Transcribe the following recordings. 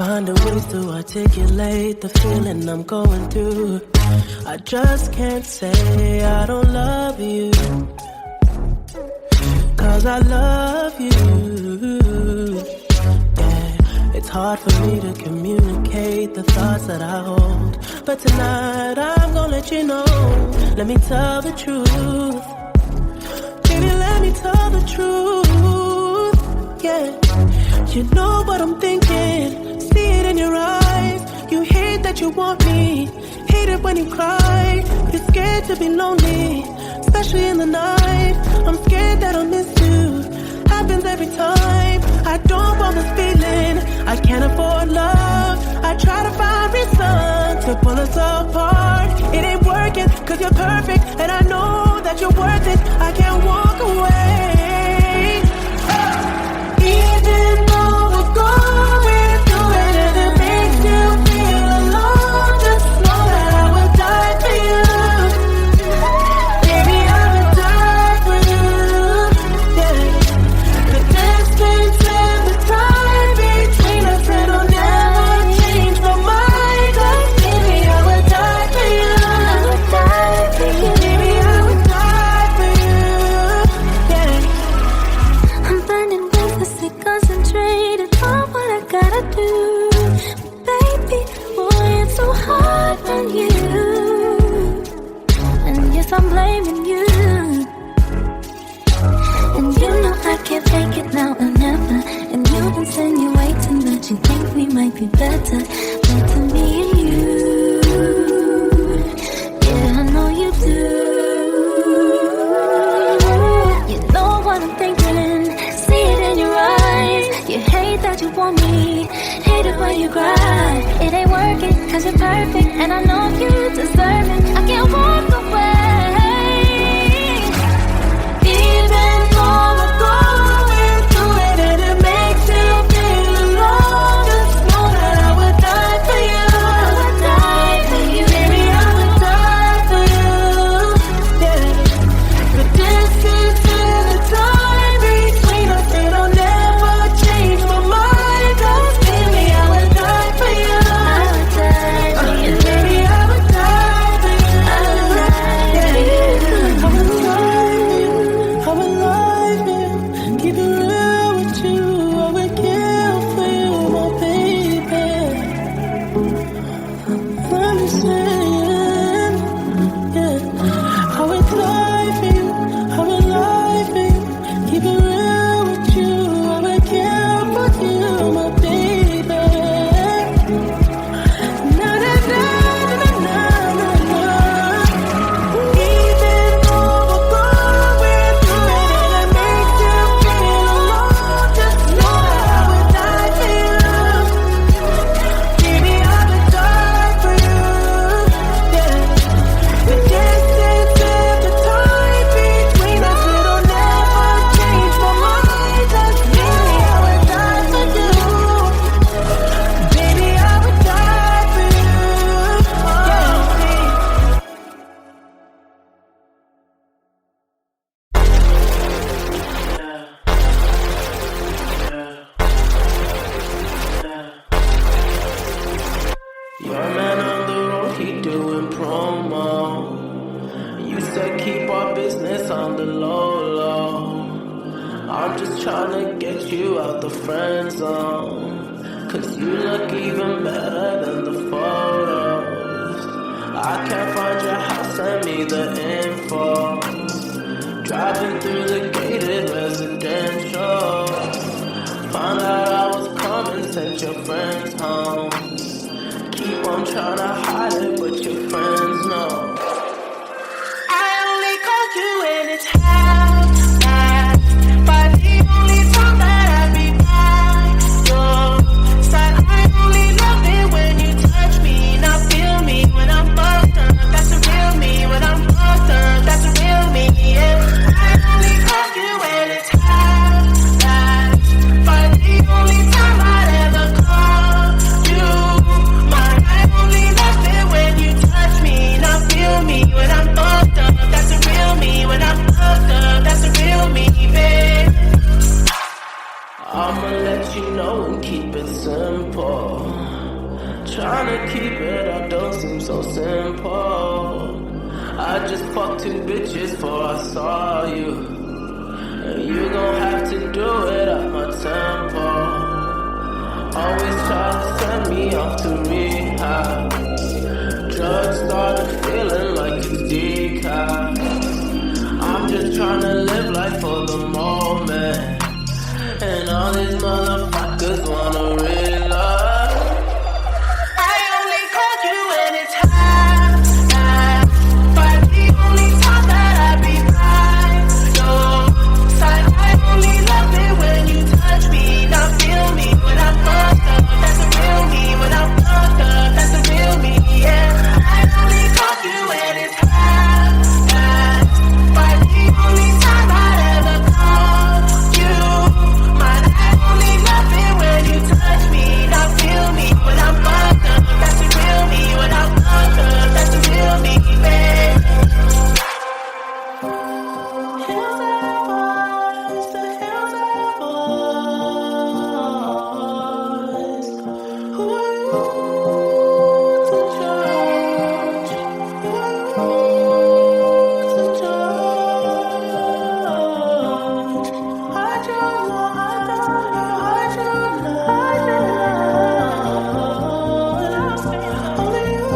find a ways to articulate the feeling I'm going through. I just can't say I don't love you, 'cause I love you. Yeah, it's hard for me to communicate the thoughts that I hold, but tonight I'm gonna let you know. Let me tell the truth. Baby, let me tell the truth. Yeah, you know what I'm thinking. See it in your eyes. You hate that you want me. Hate it when you cry. You're scared to be lonely, especially in the night. I'm scared that I'll miss you. Happens every time. I don't want this feeling. I can't afford love. I try to find reason to pull us apart. It ain't working, 'cause you're perfect, and I know that you're worth it. I can't walk away. Even though we're going through it and it makes you feel alone, just know that I would die for you. Baby, I would die for you. Yeah. The distance and the time between us, it'll never change my mind. 'Cause baby, I would die for you. I would die for you. Baby, I would die for you. Yeah. I'm finding ways to stay concentrated on what I gotta do. Baby, boy, it's so hard on you. And yes, I'm blaming you. And you know I can't take it now or never. And you insinuating that you think we might be better me and you. Yeah, I know you do. You know what I'm thinking. See it in your eyes. You hate that you want me. Hate it when you cry. It ain't working, 'cause you're perfect, and I know you deserve it. I can't walk away. Even though we're going through it and it makes you feel alone, just know that I would die for you. I would die for you. Baby, I would die for you. Yeah. The distance and the time between us, it'll never change my mind. 'Cause baby, I would die for you. I would die for you. Baby, I would die for you. I would die for you. I would love you. I would love you. Keep it real with you. I would kill for you, my baby. I'm saying, yeah. I would die for you. I would lie for you. Keep it real with you. I would kill for you, my baby. Na na na na na na na. Even though we're going through it and it makes you feel alone, just know that I would die for you. Baby, I would die for you. Yeah. The distance and the time between us, it'll never change my mind. 'Cause baby, I would die for you. Baby, I would die for you. Your man on the road, he doing promo. You said keep our business on the low, low. I'm just trying to get you out the friend zone, 'cause you look even better than the photos. I can't find your house, send me the info. Driving through the gated residential. Found out I was coming, sent your friends home. Keep on trying to hide it, but your friends know. I only call you when it's half past, but the only time that I be by your side. I only love it when you touch me, not feel me when I'm fucked up. That's the real me when I'm fucked up. That's the real me. Yeah. I only call you when it's half past, but the only time I'd ever call you. I only love it when you touch me, not feel simple. Trying to keep it up don't seem so simple. I just fucked 2 bitches before I saw you, and you gon' have to do it at my tempo. Always try to send me off to rehab. Drugs started feeling like it's decaf. I'm just trying to live life for the moment, and all these motherfuckers wanna realize I only called you when it's half. But the only time that I be by your side, I only love it when you touch me. Now feel me when I'm fucked up. That's the real me. When I'm fucked up, that's the real me. Yeah, I only called you when it's half. But the only time I'd ever call you mine, I only love it when you touch me. Now feel me when I'm fucked up. That's the real me. When I'm fucked up, that's the real me, babe. Hills and voice, the hills and voice. Who are you to judge? Who are you to judge? I don't know, I don't know, I don't know. Only you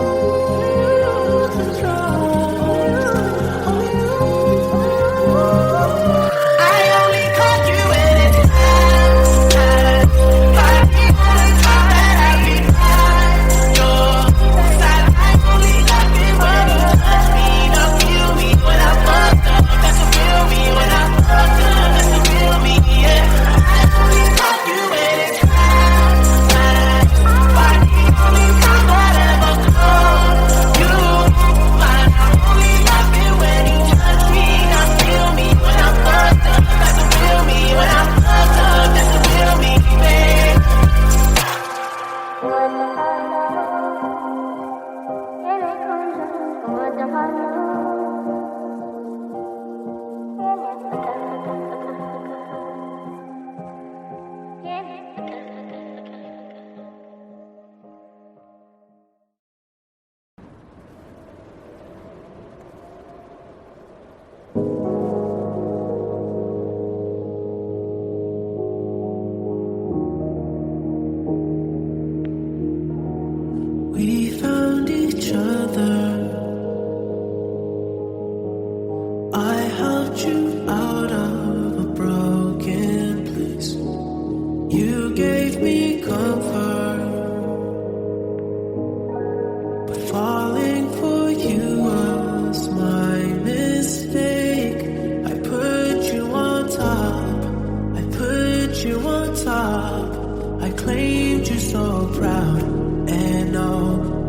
to trust. Only you. I only called you when it's time. But the only time that I be by your side, I only love it when you touch me. Now feel me when I'm fucked up. That's the real me. When I'm fucked up, that's the real me. Yeah, I only called you when it's time. But the only time that I ever call you mine, I only love it when you touch me. Now feel me when I'm fucked up. That's the real me. When I'm fucked up, that's the real me, babe. We found each other. I helped you out of a broken place. You gave me comfort, but falling for you was my mistake. I put you on top. I put you on top. I claimed you so proud, and no,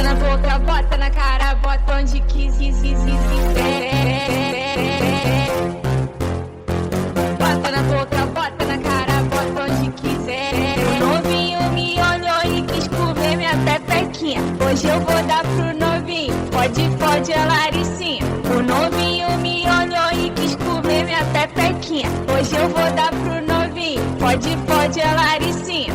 Bota na boca, bota na cara, bota onde quiser. Bota na boca, bota na cara, bota onde quiser. O novinho me olhou e quis comer minha pepequinha. Hoje eu vou dar pro novinho, pode, a Laricinha. O novinho me olhou e quis comer minha pepequinha. Hoje eu vou dar pro novinho, pode, a Laricinha.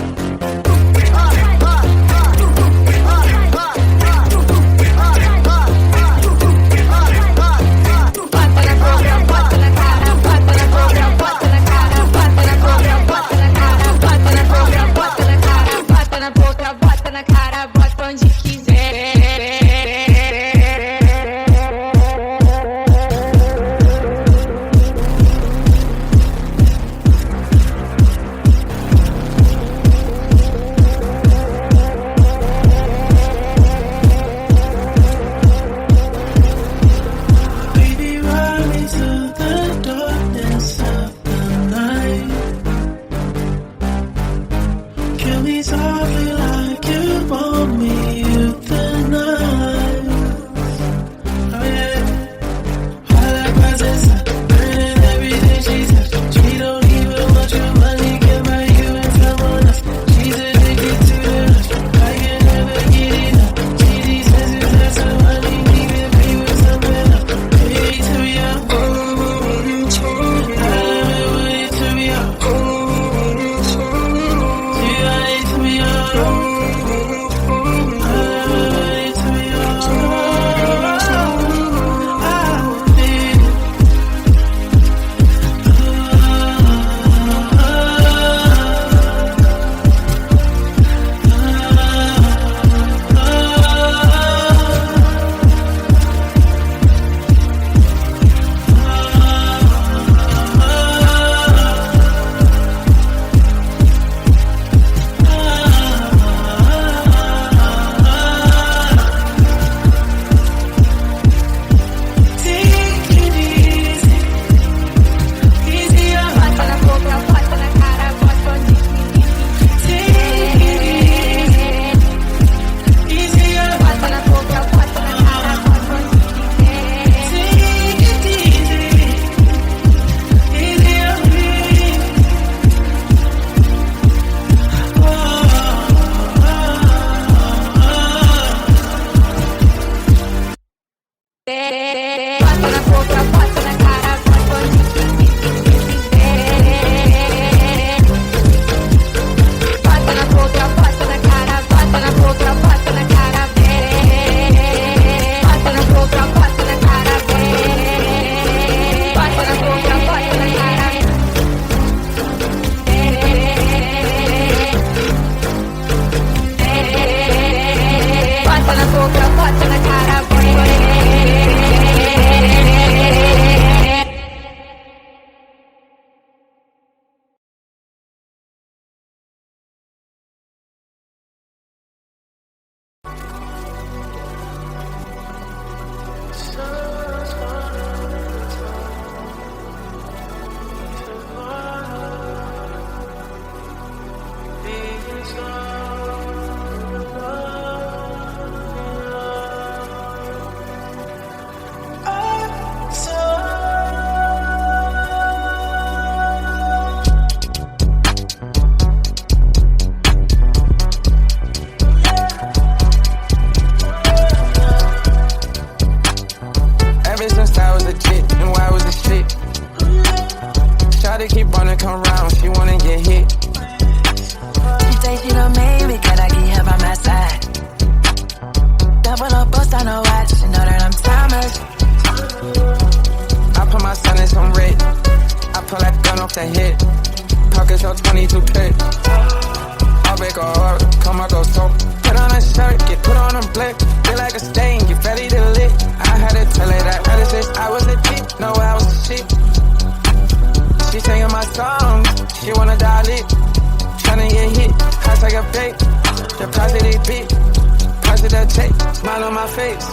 Smile on my face,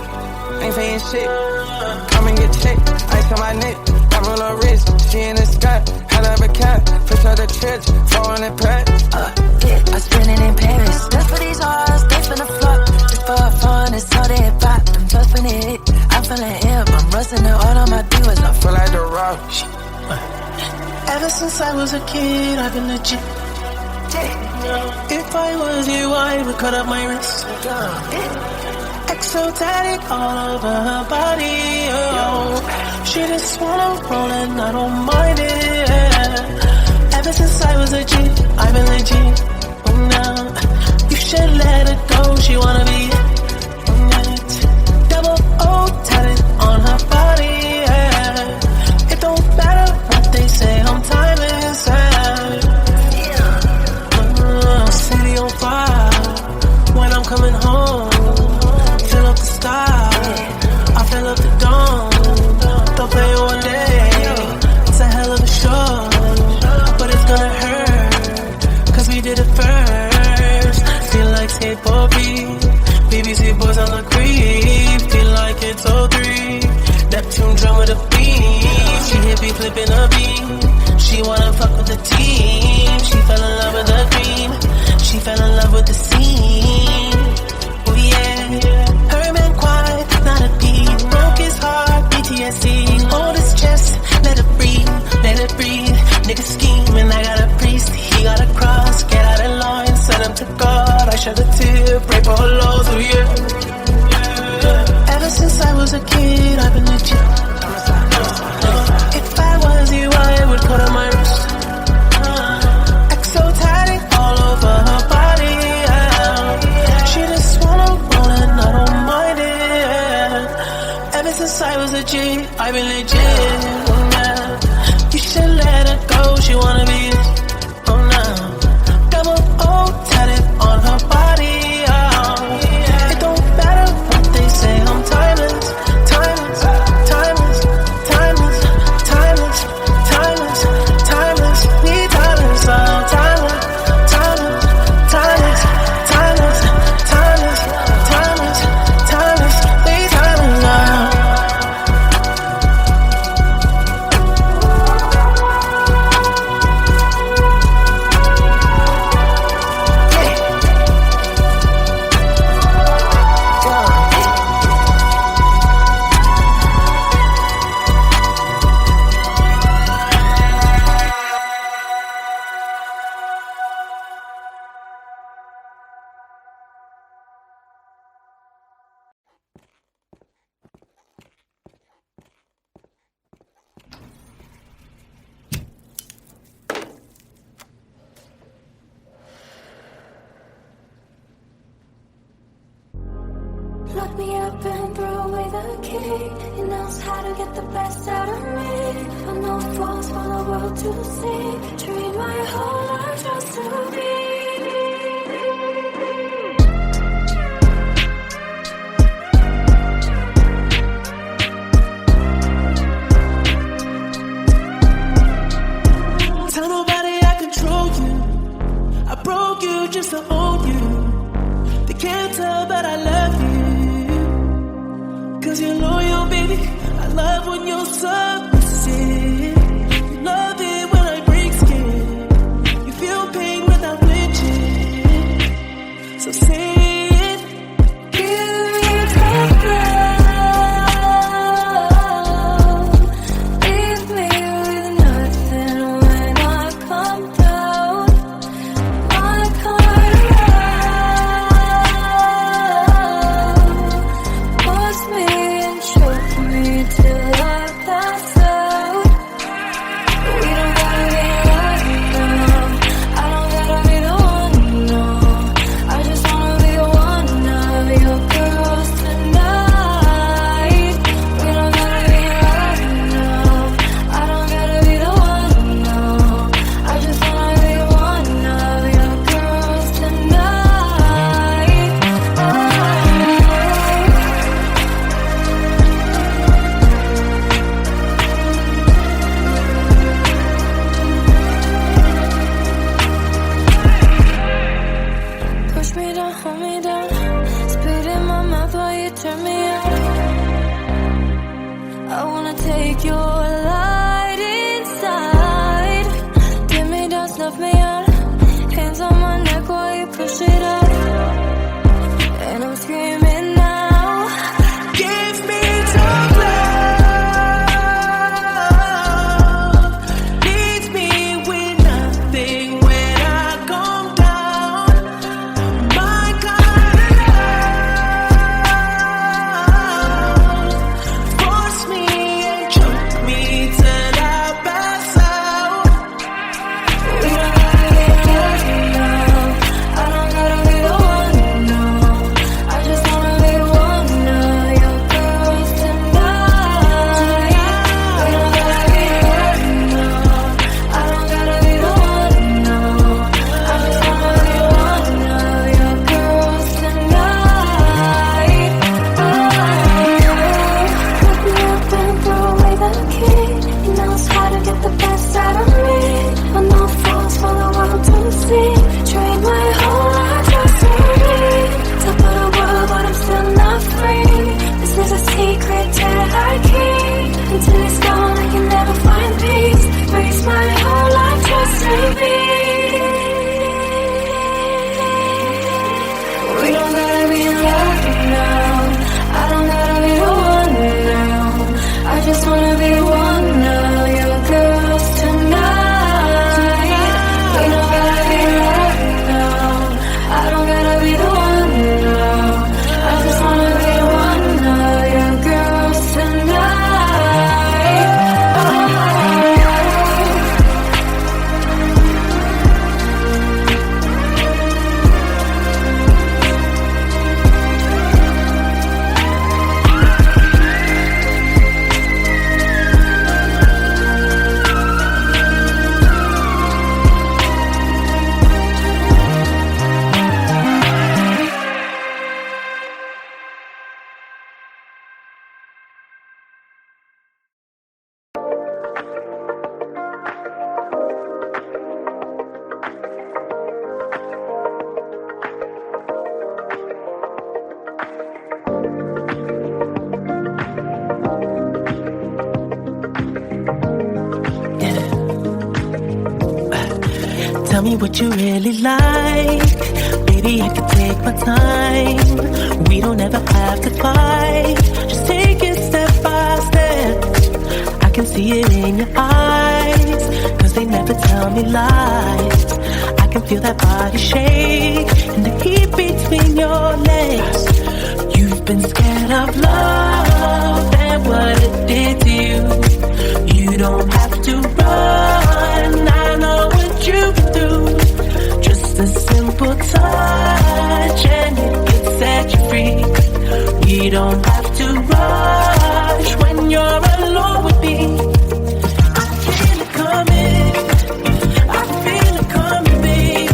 ain't saying shit. Come and get checked, ice on my neck, I roll her wrist. She in the sky, hell of a cat. Fish out the trench, 400 packs. Yeah, I spend it in Paris. Just for these hoes, they finna fuck. Just for fun, it's kid, I've been legit. If I was you, I would cut up my wrist. Exotic all over her body, oh. She just wanna roll and I don't mind it. Ever since I was a G, I've been legit. Oh, now you should let her go, she wanna be it. Double O tatted on her body, yeah. It don't matter what they say, I'm timeless, city on fire when I'm coming home. Fill up the sky, I fill up the dome. Don't play one day, it's a hell of a show, but it's gonna hurt, cause we did it first. Feel like skateboard beat, BBC boys on the creep. Feel like it's 03, Neptune drum with a beat. She hit me flipping a beat, she wanna fuck with the team. She fell in love with the dream, she fell in love with the scene. Oh yeah, her man quiet, not a deep. Broke his heart, PTSD. Hold his chest, let it breathe, let it breathe. Nigga scheming, I got a priest, he got a cross. Get out of line, send him to God. I shed a tear, pray for her lows, oh yeah. Ever since I was a kid, I've been legit. If I was you, I would cut on my wrist. Exotic all over her body, yeah. She just wanna roll and I don't mind it. Ever since I was a G, I've been legit, yeah. You should let her go, she wanna be it, oh no. Double O tatted on her body, yeah. It don't matter what they say, I'm timeless, timeless, timeless, timeless, timeless, timeless, timeless, we timeless, oh, timeless, timeless, timeless, timeless, timeless, timeless, timeless, we timeless, oh. Lock me up and throw away the key. He knows how to get the best out of me. I know it falls for the world to see. Treat my whole life just to be. Tell nobody I control you. I broke you just to own you. They can't tell that I love you, cause you're loyal, baby. I love when you're submissive. You love it when I break skin. You feel pain without flinching. So say it. Give me comfort. Leave me with nothing when I come down. My kind of love push me and choke me till I pass out. We don't gotta be right now. I don't gotta be the one, no. I just wanna be one of your girls tonight. We don't gotta be right now. I don't gotta be the one, no. I just wanna be one of your girls tonight. Push me down, hold me down. Spit in my mouth while you turn me on. I wanna take your light inside. Dim me down, snuff me out. Hands on my neck while you push it up. And I'm screaming now. Give me tough love. Leads me when I Tell me what you really like. Baby, I can take my time. We don't ever have to fight. Just take it step by step. I can see it in your eyes, 'cause they never tell me lies. I can feel that body shake and the heat between your legs. You've been scared of love and what it did to you. You don't have to run, I know what you've been through. Just a simple touch and it can set you free. We don't have to rush when you're alone with me. I feel it coming, I feel it coming, babe.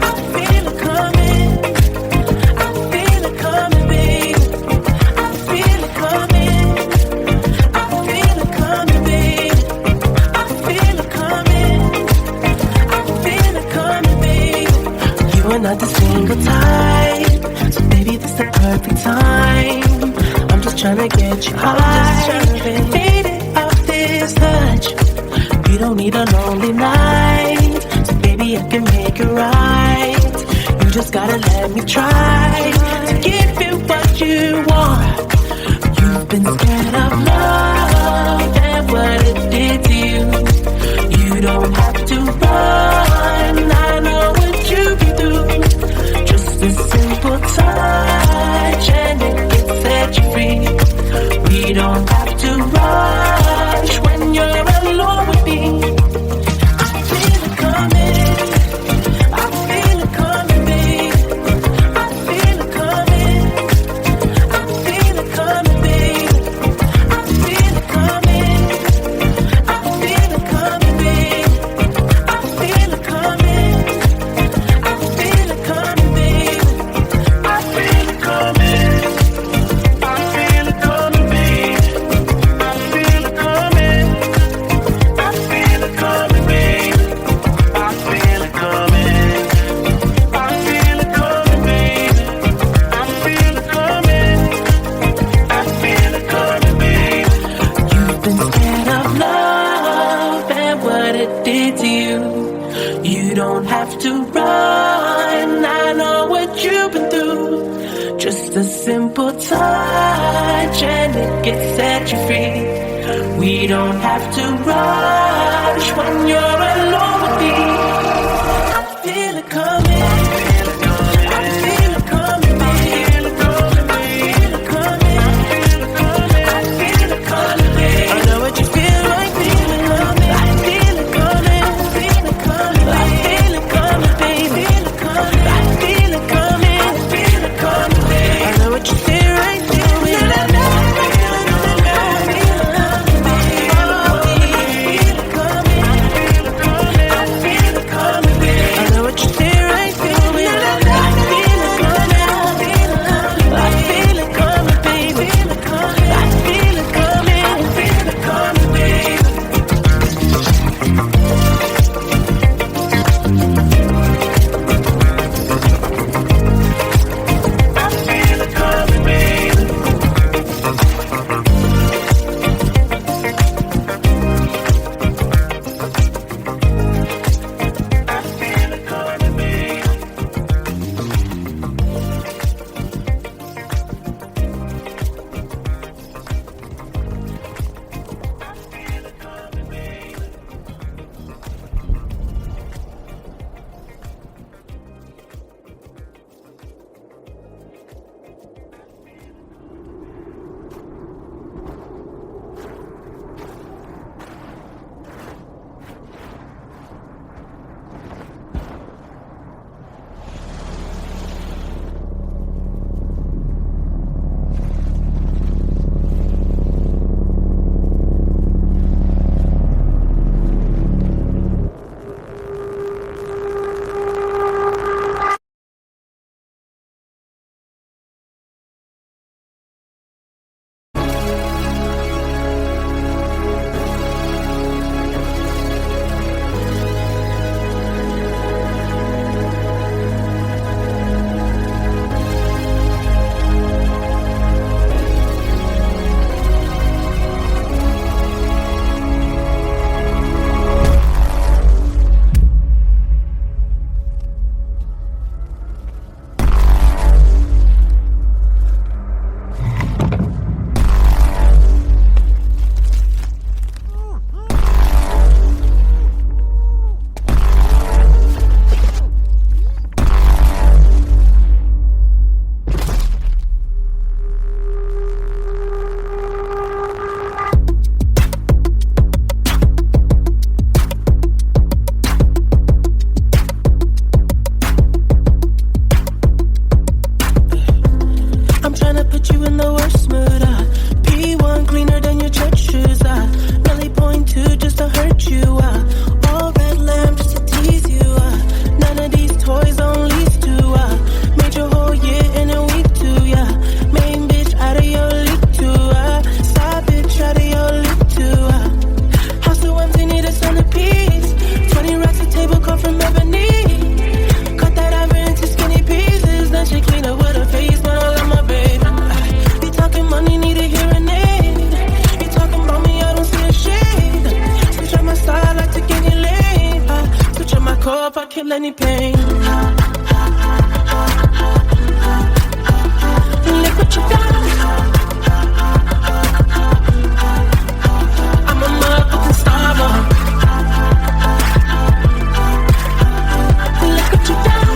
I feel it coming, I feel it coming, babe. I feel it coming, I feel it coming, babe. I feel it coming, I feel it coming, babe. You are not the single type, so baby, this the perfect time. I'm just trying to get you high, faded off this touch. You don't need a lonely night, so baby, I can make it right. You just gotta let me try to give you what you want. You've been scared of love and what it did to you. You don't have to run, I know what you've been through. Just a simple touch and it can set you free. We don't have to rush when you're alone with me. I feel it coming, I feel it coming, babe. I feel it coming, I feel it coming, babe. I feel it coming, I feel it coming, babe. I feel it coming, I feel it coming, babe. I feel it coming, I feel it coming, babe. I feel it coming, I feel it coming, babe. I feel it coming, I feel it coming, babe. I feel it coming, I feel it coming, babe. You've been scared of love and what it did to you. You don't have to run, I know what you've been through. Just a simple touch and it can set you free. We don't have to rush when you're alone with me. I feel it coming, I feel it coming, babe. I feel it coming, I feel it coming, babe. I know what you feel like, feel it coming. I feel it coming, I feel it coming, I feel it coming, baby. I feel it coming, I feel it coming, babe. I know what you feel right, feel it. I feel it coming, you in the worst mood. P1 cleaner than your church shoes. Really point to just to hurt you. All red lamp just to tease you. None of these toys on lease to. Made your whole year in a week too. Main bitch out of your league too. Side bitch out of your league too. House so empty, need a centerpiece. 20 racks a table come from ebony. Cut that ever into skinny pieces. Then she clean up with her face, but I love my baby. You talking money, need a hearing aid. You talking about me, I don't see a shade. Switch up my style, I take any lane. Switch up my core if I kill any pain. Look what you done. I'm a motherfucking star boy. Look what you done.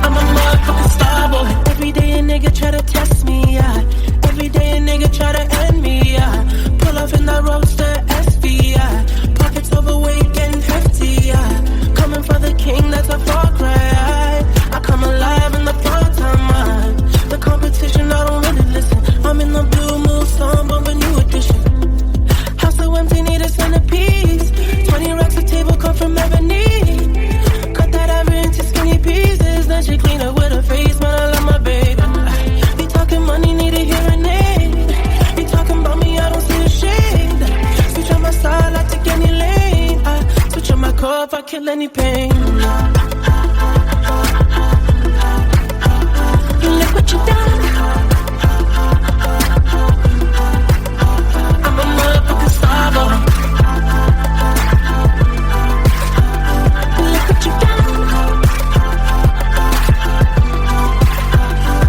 I'm a motherfucking star boy. Every day a nigga try to test me, Every day a nigga try to end me, Pull off in that roadster SV, Pockets overweight, getting hefty, Coming for the king, that's a far cry. I come alive in the fall time, The competition, I don't really listen. I'm in the blue moon, song, bumping new edition. House so empty, need a centerpiece. 20 racks a table come from ebony. Cut that ever into skinny pieces. Then she clean up with her face, man, I love my baby. You talking money, need a hearing aid. You talking about me, I don't see a shade. Switch on my style, I take any lane. Switch on my core if I kill any pain. Look what you done. I'm a motherfucking star boy. Look what you done.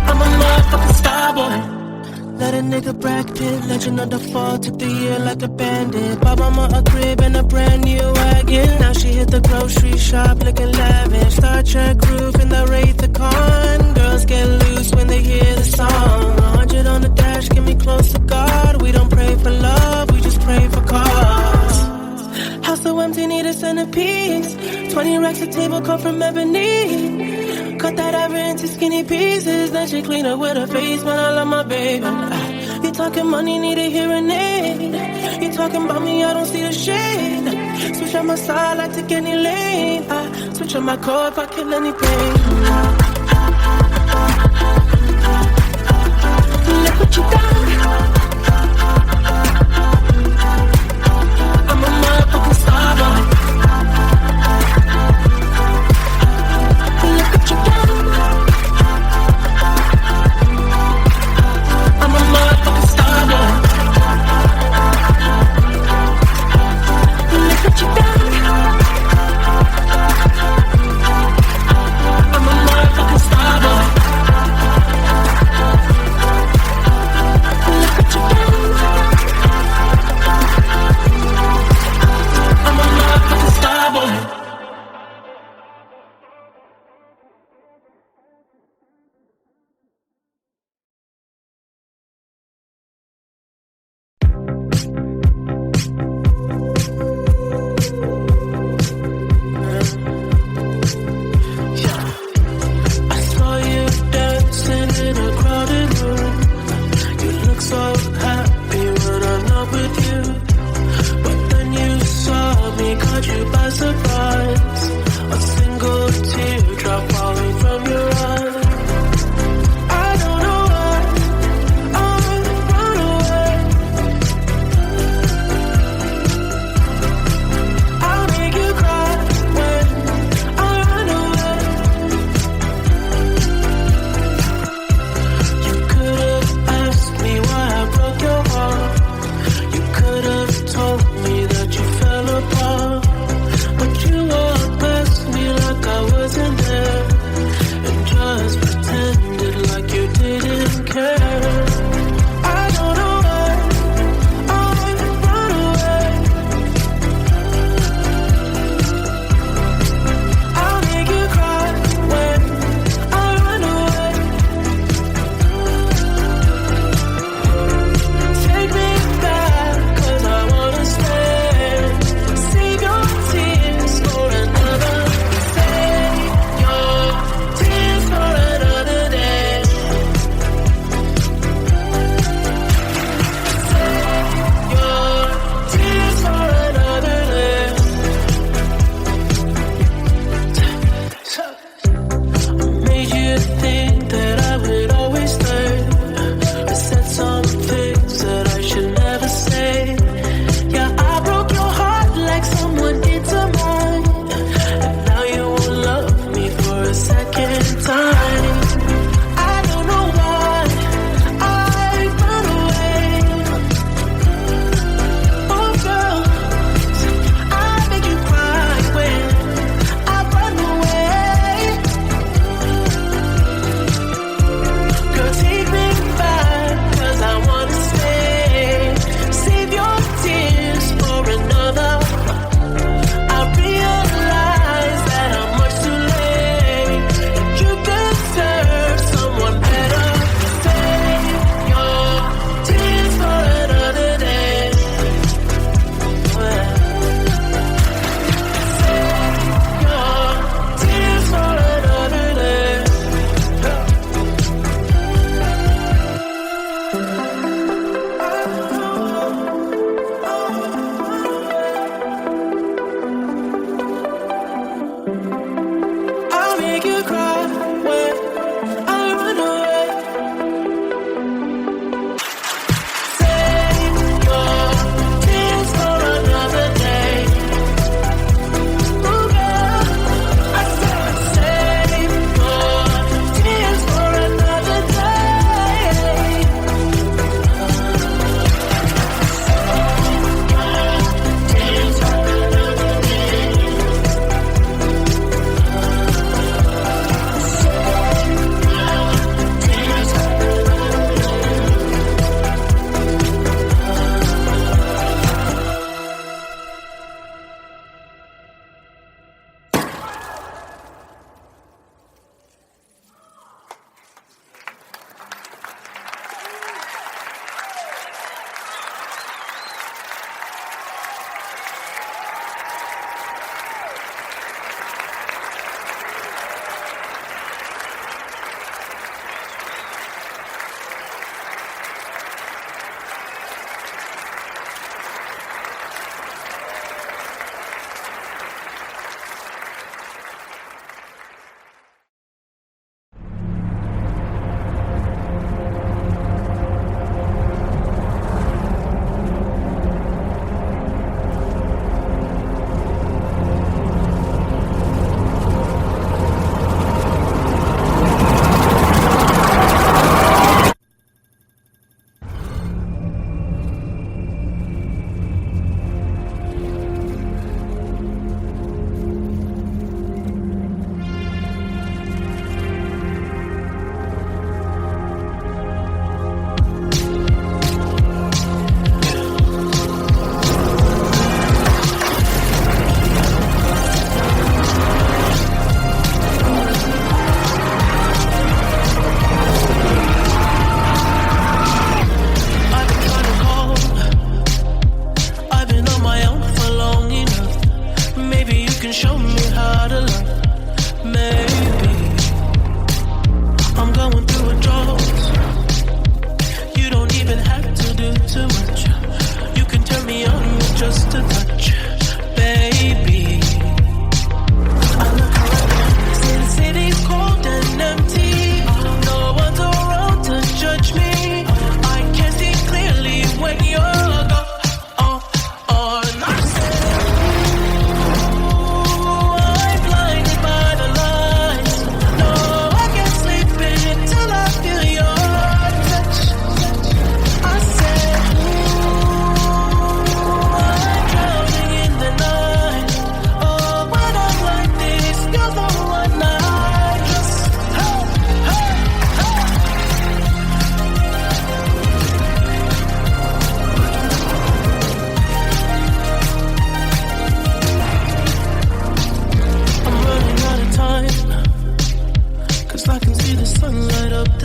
I'm a motherfucking star boy. Let a nigga Brad Pitt, legend of the fall, took the year like a bandit. Bought mama a crib and a brand new wagon. Now she hit the grocery shop looking lavish. Star Trek roof in the Wraith the Con. Girls get loose when they hear the song. 100 on the dash, get me close to God. We don't pray for love, we just pray for cause. House so empty, need a centerpiece. 20 racks a table come from ebony. Cut that ever into skinny pieces. Then she clean up with her face, man, I love my baby. You talking money, need a hearing aid. You talking about me, I don't see the shade. Switch on my style, I take any lane. Switch on my core if I kill any pain. Look what you done. I'm a motherfucking star boy. Look what you done. I'm a motherfucking star boy. Look what you done. I'm a motherfucking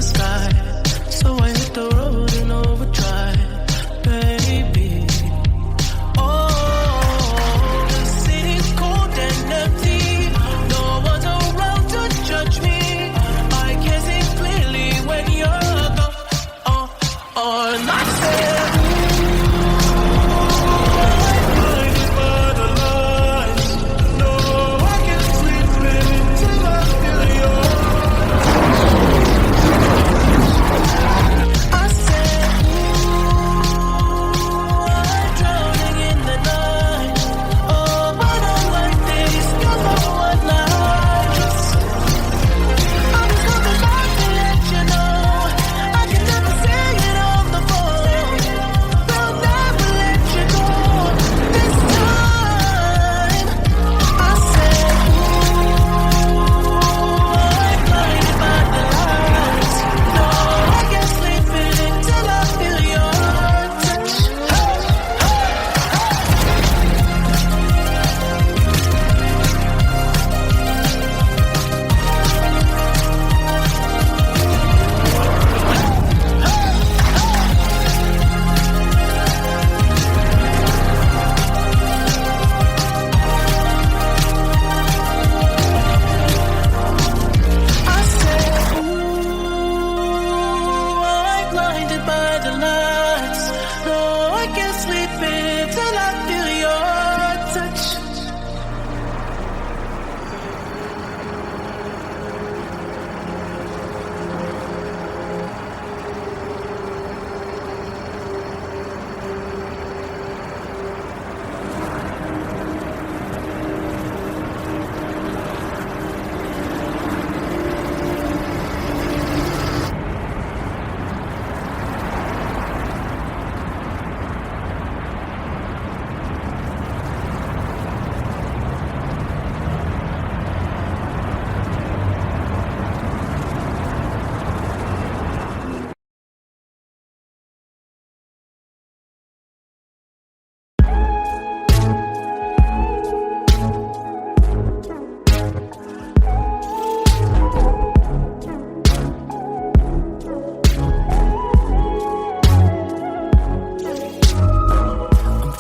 the sky. So I hit the road in overdrive, baby. Oh, the city's cold and empty. No one's around to judge me. I can see clearly when you're gone. And I said,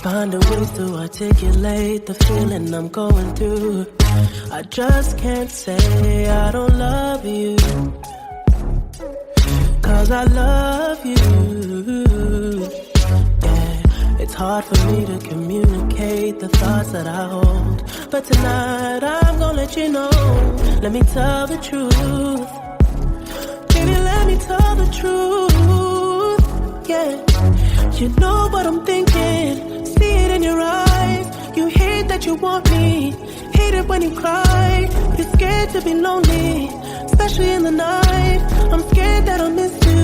find a way to articulate the feeling I'm going through. I just can't say I don't love you, 'cause I love you. Yeah, it's hard for me to communicate the thoughts that I hold, but tonight I'm gonna let you know. Let me tell the truth. Baby, let me tell the truth. Yeah, you know what I'm thinking. See it in your eyes. You hate that you want me. Hate it when you cry. You're scared to be lonely, especially in the night. I'm scared that I'll miss you.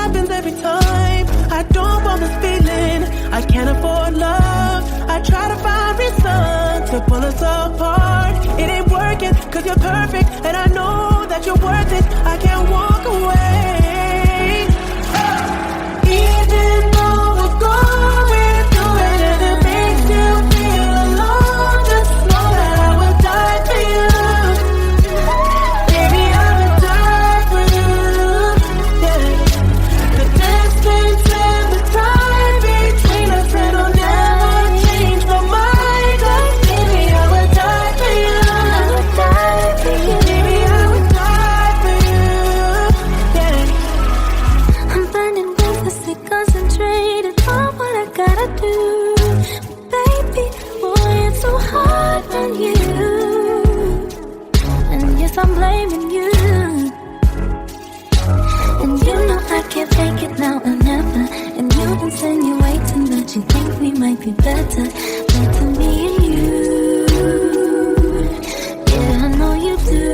Happens every time. I don't want this feeling. I can't afford love. I try to find reason to pull us apart. It ain't working 'cause you're perfect, and I know that you're worth it. I can't walk away. Even though we're going through it and it makes you feel alone, just know that I would die for you. Baby, I would die for you. Yeah. The distance and the time between us, it'll never change my mind. 'Cause baby, I would die for you. I would die for you. Baby, I would die for you. Yeah. I'm finding ways to stay concentrated on what I gotta do. Baby, boy, it's so hard on you. And yes, I'm blaming you. And you know I can't take it now or never. And you've insinuating that you think we might be better me and you. Yeah, I know you do.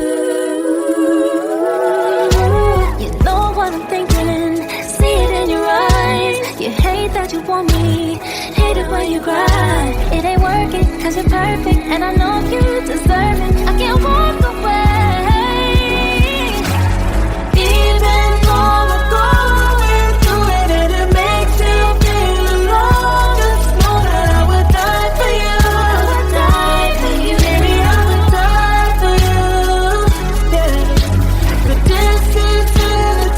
You know what I'm thinking. See it in your eyes. You hate that you want me. Hate it when you cry. It ain't working 'cause you're perfect, and I know you deserve it. I can't walk away. Even though we're going through it and it makes you feel alone, just know that I would die for you. I would die for you. Baby, I would die for you. Yeah. The distance and the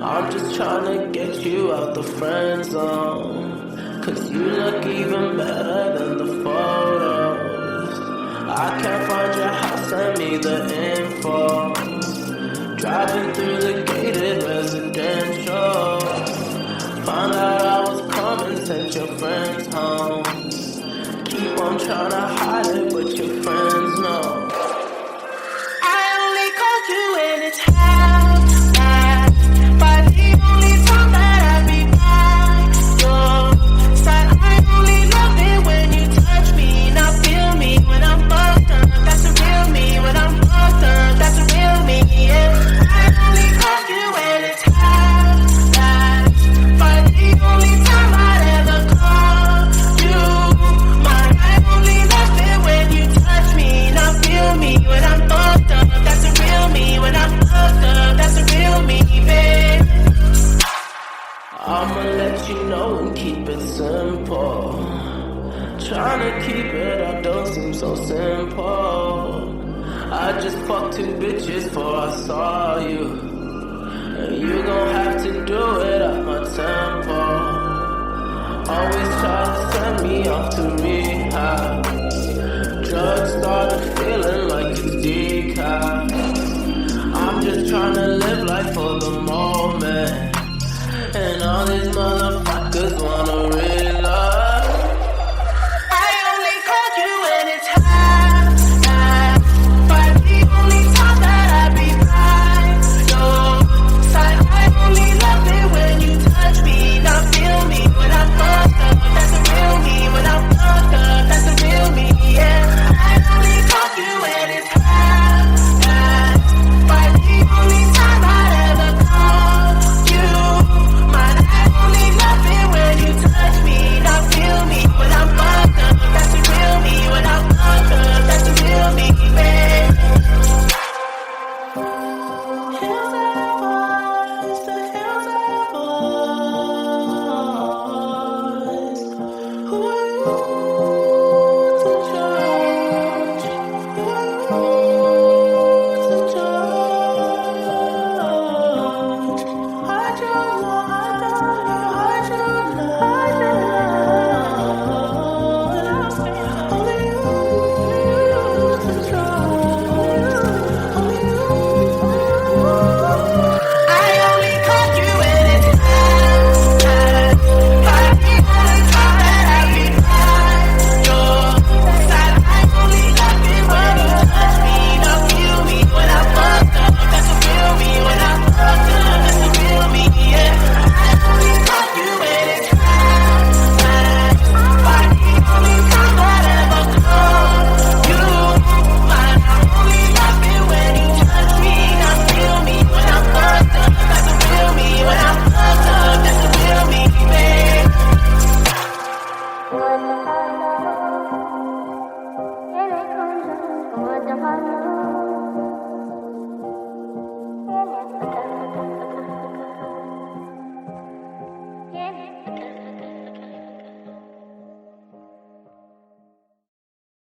I'm just trying to get you out the friend zone. Cause you look even better than the photos. I can't find your house, send me the info. Driving through the gated residential. Found out I was coming, sent your friends home. Keep on trying to hide it, but your friends know. I only called you when it's half past. But the only time that I be by your side, I only love it when you touch me. Now feel me when I'm fucked up. That's the real me. When I'm fucked up, that's the real me. Yeah. I only call you when it's half past. But the only time I'd ever call you mine. I only love it when you touch me. Now feel me when I'm fucked up. That's the real me. When I'm fucked up, that's the real me, babe. I'ma let you know and keep it simple. Trying to keep it up don't seem so simple. I just fucked 2 bitches before I saw you. And you gon' have to do it at my tempo. Always try to send me off to rehab. Drugs started feeling like it's decaf. I'm just trying to live life for the moment. And all these motherfuckers wanna realize I only called you when it's half past. But the only time that I be by your side, I only love it when you touch me. Now feel me when I'm fucked up. That's the real me. When I'm fucked up, that's the real me. Yeah. I only called you when it's half past. But the only time I'd ever call you mine. I only love it when you touch me. Now feel me when I'm fucked up. That's the real me. When I'm fucked up, that's the real me, babe. Hills have eyes, the hills have eyes. Who are you to judge? Who are you to judge? Hide your love, hide your love. Only you to trust. Only you. I only called you when it's half past. But the only time that I be by your side, I only love it when you touch me. Now feel me when I'm fucked up. That's the real me. When I'm fucked up, that's the real me. Yeah. I only called you when it's half past. But the only time I'd ever call you mine. I only love it when you touch me. Now feel me when I'm fucked up. That's the real me. When I'm fucked up, that's the real me, babe. What the